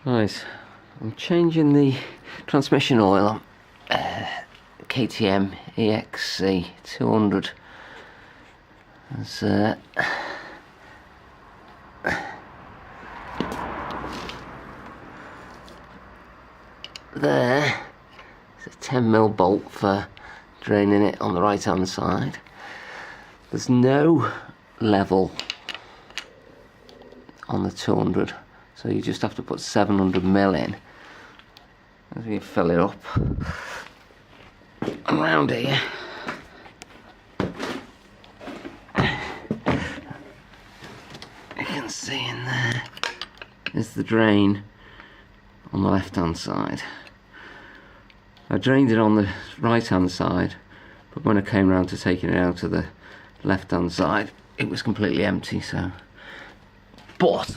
Right, I'm changing the transmission oil on KTM EXC 200. There's there's a 10mm bolt for draining it on the right hand side. There's no level on the 200, so you just have to put 700mm in as we fill it up around here. You can see in there is the drain on the left hand side. I drained it on the right hand side, but when I came around to taking it out of the left hand side it was completely empty. So, but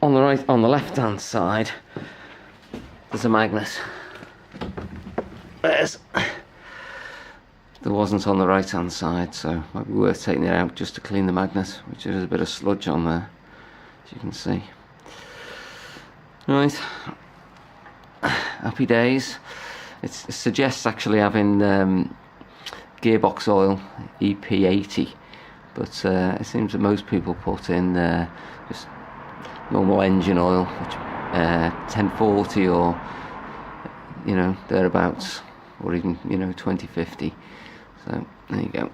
on the left hand side there's a magnet. There wasn't on the right hand side, so it might be worth taking it out just to clean the magnet, which is a bit of sludge on there, as you can see. Right, happy days. It suggests actually having gearbox oil, EP80, but it seems that most people put in just normal engine oil, which 1040 or thereabouts, or even 2050. So there you go.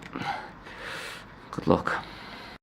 Good luck.